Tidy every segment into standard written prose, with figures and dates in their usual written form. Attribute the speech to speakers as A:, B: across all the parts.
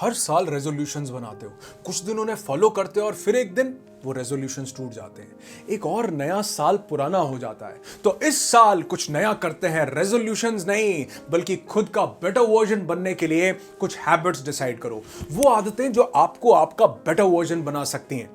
A: हर साल रेजोल्यूशंस बनाते हो, कुछ दिन उन्हें फॉलो करते हो और फिर एक दिन वो रेजोल्यूशंस टूट जाते हैं, एक और नया साल पुराना हो जाता है। तो इस साल कुछ नया करते हैं, रेजोल्यूशंस नहीं बल्कि खुद का बेटर वर्जन बनने के लिए कुछ हैबिट्स डिसाइड करो, वो आदतें जो आपको आपका बेटर वर्जन बना सकती हैं।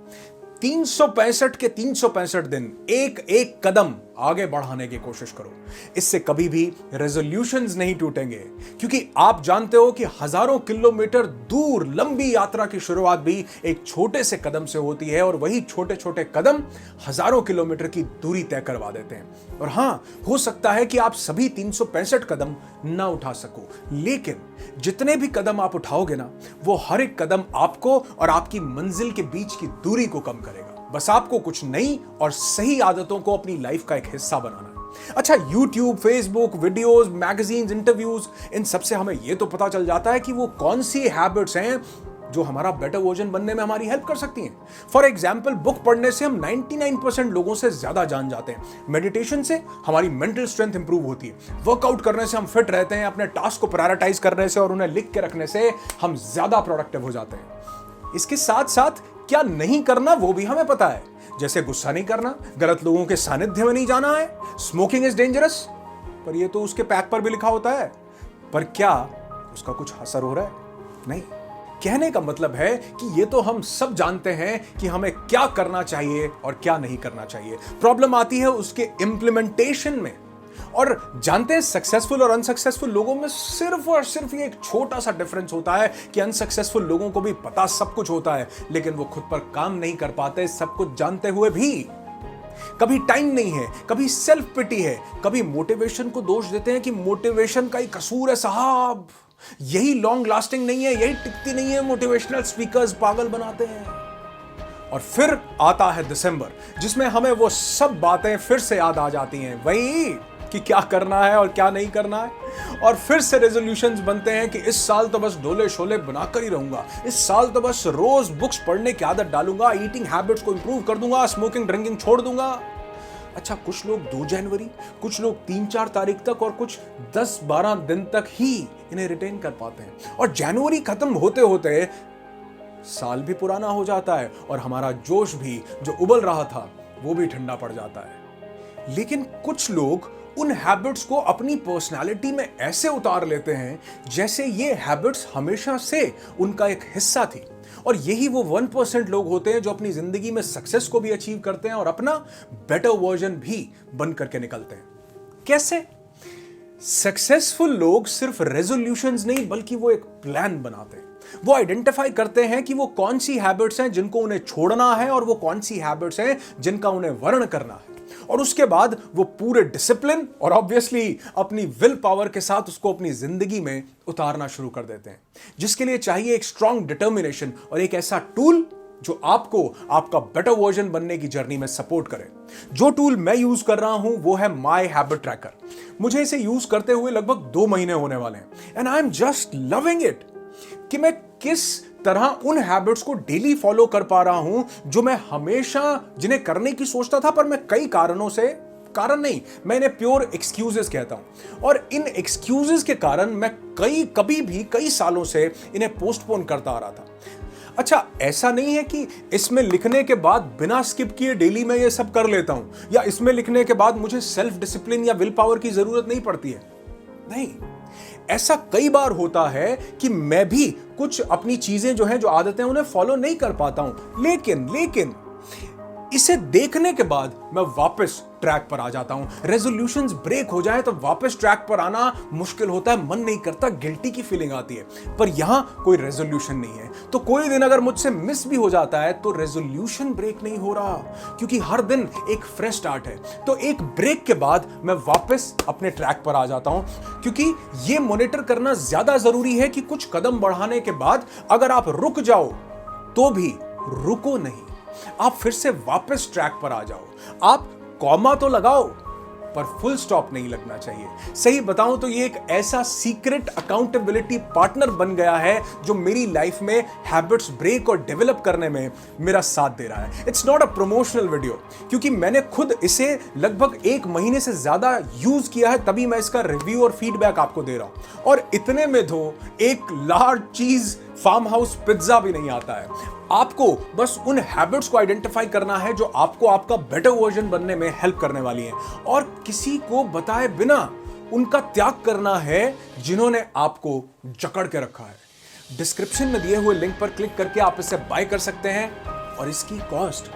A: 365 के 365 दिन एक एक कदम आगे बढ़ाने की कोशिश करो। इससे कभी भी रेजोल्यूशंस नहीं टूटेंगे, क्योंकि आप जानते हो कि हजारों किलोमीटर दूर लंबी यात्रा की शुरुआत भी एक छोटे से कदम से होती है और वही छोटे छोटे कदम हजारों किलोमीटर की दूरी तय करवा देते हैं। और हां, हो सकता है कि आप सभी 365 कदम ना उठा सको, लेकिन जितने भी कदम आप उठाओगे ना, वो हर एक कदम आपको और आपकी मंजिल के बीच की दूरी को कम करेगा। बस आपको कुछ नई और सही आदतों को अपनी लाइफ का एक हिस्सा बनाना है। अच्छा, YouTube, Facebook, videos, magazines, interviews, इन सब से हमें यह तो पता चल जाता है कि वो कौन सी हैबिट्स हैं जो हमारा बेटर वर्जन बनने में हमारी हेल्प कर सकती हैं। फॉर एग्जाम्पल, बुक पढ़ने से हम 99% लोगों से ज्यादा जान जाते हैं। मेडिटेशन से हमारी मेंटल स्ट्रेंथ इंप्रूव होती है। वर्कआउट करने से हम फिट रहते हैं। अपने टास्क को प्रायोरिटाइज करने से और उन्हें लिख के रखने से हम ज्यादा प्रोडक्टिव हो जाते हैं। इसके साथ साथ क्या नहीं करना वो भी हमें पता है, जैसे गुस्सा नहीं करना, गलत लोगों के सानिध्य में नहीं जाना है, स्मोकिंग इज डेंजरस, पर ये तो उसके पैक पर भी लिखा होता है। पर क्या उसका कुछ असर हो रहा है? नहीं। कहने का मतलब है कि ये तो हम सब जानते हैं कि हमें क्या करना चाहिए और क्या नहीं करना चाहिए। प्रॉब्लम आती है उसके इंप्लीमेंटेशन में। और जानते हैं, सक्सेसफुल और अनसक्सेसफुल लोगों में सिर्फ और सिर्फ ये एक छोटा सा डिफरेंस होता है कि अनसक्सेसफुल लोगों को भी पता सब कुछ होता है, लेकिन वो खुद पर काम नहीं कर पाते सब कुछ जानते हुए भी। कभी टाइम नहीं है, कभी सेल्फ पिटी है, कभी मोटिवेशन को दोष देते हैं कि मोटिवेशन का ही कसूर है साहब, यही लॉन्ग लास्टिंग नहीं है, यही टिकती नहीं है, मोटिवेशनल स्पीकर्स पागल बनाते हैं। और फिर आता है दिसंबर, जिसमें हमें वो सब बातें फिर से याद आ जाती हैं, वही कि क्या करना है और क्या नहीं करना है। और फिर से रेजोल्यूशंस बनते हैं कि इस साल तो बस डोले शोले बनाकर ही रहूंगा, इस साल तो बस रोज बुक्स पढ़ने की आदत डालूंगा, ईटिंग हैबिट्स को इंप्रूव कर दूंगा, स्मोकिंग ड्रिंकिंग छोड़ दूंगा। अच्छा, कुछ लोग 2 जनवरी, कुछ लोग 3-4 तारीख तक और कुछ 10-12 दिन तक ही इन्हें रिटेन कर पाते हैं। और जनवरी खत्म होते होते साल भी पुराना हो जाता है और हमारा जोश भी जो उबल रहा था वो भी ठंडा पड़ जाता है। लेकिन कुछ लोग उन हैबिट्स को अपनी पर्सनालिटी में ऐसे उतार लेते हैं जैसे ये हैबिट्स हमेशा से उनका एक हिस्सा थी। और यही वो 1% लोग होते हैं जो अपनी जिंदगी में सक्सेस को भी अचीव करते हैं और अपना बेटर वर्जन भी बन करके निकलते हैं। कैसे? सक्सेसफुल लोग सिर्फ रेजोल्यूशंस नहीं बल्कि वो एक प्लान बनाते हैं। वो आइडेंटिफाई करते हैं कि वो कौन सी हैबिट्स हैं जिनको उन्हें छोड़ना है और वो कौन सी हैबिट्स हैं जिनका उन्हें वर्ण करना है। और उसके बाद वो पूरे डिसिप्लिन और ऑब्वियसली अपनी विल पावर के साथ उसको अपनी जिंदगी में उतारना शुरू कर देते हैं, जिसके लिए चाहिए एक स्ट्रॉन्ग डिटर्मिनेशन और एक ऐसा टूल जो आपको आपका बेटर वर्जन बनने की जर्नी में सपोर्ट करे। जो टूल मैं यूज कर रहा हूं वो है माय हैबिट ट्रैकर। मुझे इसे यूज करते हुए लगभग 2 महीने होने वाले हैं and I am just loving it कि मैं किस तरह उन हैबिट्स को डेली फॉलो कर पा रहा हूं जो मैं हमेशा जिन्हें करने की सोचता था, पर मैं कई कारणों से, कारण नहीं, मैं इन्हें प्योर एक्सक्यूजेस कहता हूं, और इन एक्सक्यूजेस के कारण मैं कभी भी कई सालों से इन्हें पोस्टपोन करता आ रहा था। अच्छा, ऐसा नहीं है कि इसमें लिखने के बाद बिना स्किप किए डेली मैं ये सब कर लेता हूं, या इसमें लिखने के बाद मुझे सेल्फ डिसिप्लिन या विल पावर की जरूरत नहीं पड़ती है। नहीं, ऐसा कई बार होता है कि मैं भी कुछ अपनी चीजें जो हैं, जो आदतें, उन्हें फॉलो नहीं कर पाता हूं, लेकिन इसे देखने के बाद मैं वापस ट्रैक पर आ जाता हूं। रेजोल्यूशंस ब्रेक हो जाए तो वापस ट्रैक पर आना मुश्किल होता है, मन नहीं करता, गिल्टी की फीलिंग आती है। पर यहां कोई रेजोल्यूशन नहीं है, तो कोई दिन अगर मुझसे मिस भी हो जाता है तो रेजोल्यूशन ब्रेक नहीं हो रहा, क्योंकि हर दिन एक फ्रेश स्टार्ट है। तो एक ब्रेक के बाद मैं वापस अपने ट्रैक पर आ जाता हूं, क्योंकि यह मॉनिटर करना ज्यादा जरूरी है कि कुछ कदम बढ़ाने के बाद अगर आप रुक जाओ तो भी रुको नहीं, आप फिर से वापस ट्रैक पर आ जाओ। आप कॉमा तो लगाओ, पर फुल स्टॉप नहीं लगना चाहिए। सही बताऊं तो ये एक ऐसा सीक्रेट अकाउंटेबिलिटी पार्टनर बन गया है जो मेरी लाइफ में हैबिट्स ब्रेक और डेवलप करने में मेरा साथ दे रहा है। It's not a promotional video, क्योंकि मैंने खुद इसे लगभग 1 महीने से ज्यादा यूज किया है, तभी मैं इसका रिव्यू और फीडबैक आपको दे रहा हूं। और इतने में तो एक लार्ज चीज फार्म हाउस पिज्जा भी नहीं आता है। आपको बस उन हैबिट्स को आइडेंटिफाई करना है जो आपको आपका बेटर वर्जन बनने में हेल्प करने वाली हैं, और किसी को बताए बिना उनका त्याग करना है जिन्होंने आपको जकड़ के रखा है। डिस्क्रिप्शन में दिए हुए लिंक पर क्लिक करके आप इसे बाय कर सकते हैं, और इसकी कॉस्ट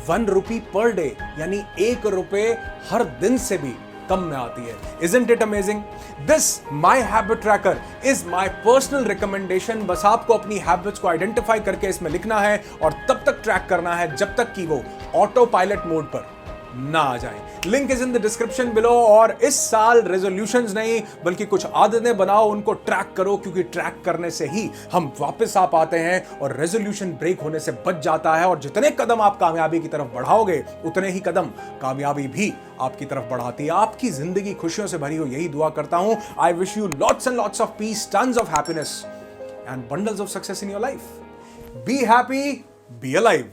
A: 1 रुपी पर डे यानी 1 रुपए हर दिन से भी कम में आती है। Isn't it amazing? This My Habit Tracker is my personal recommendation। बस आपको अपनी हैबिट्स को आइडेंटिफाई करके इसमें लिखना है और तब तक ट्रैक करना है जब तक कि वो ऑटो पायलट मोड पर ना आ जाए। Link is in the description below. और इस साल रेजोल्यूशंस नहीं बल्कि कुछ आदतें बनाओ, उनको ट्रैक करो, क्योंकि ट्रैक करने से ही हम वापस आ पाते हैं और रेजोल्यूशन ब्रेक होने से बच जाता है। और जितने कदम आप कामयाबी की तरफ बढ़ाओगे उतने ही कदम कामयाबी भी आपकी तरफ बढ़ाती है। आपकी जिंदगी खुशियों से भरी हो, यही दुआ करता हूं। I wish you lots and lots of peace, tons of happiness and bundles of success in your life. Be happy, be alive.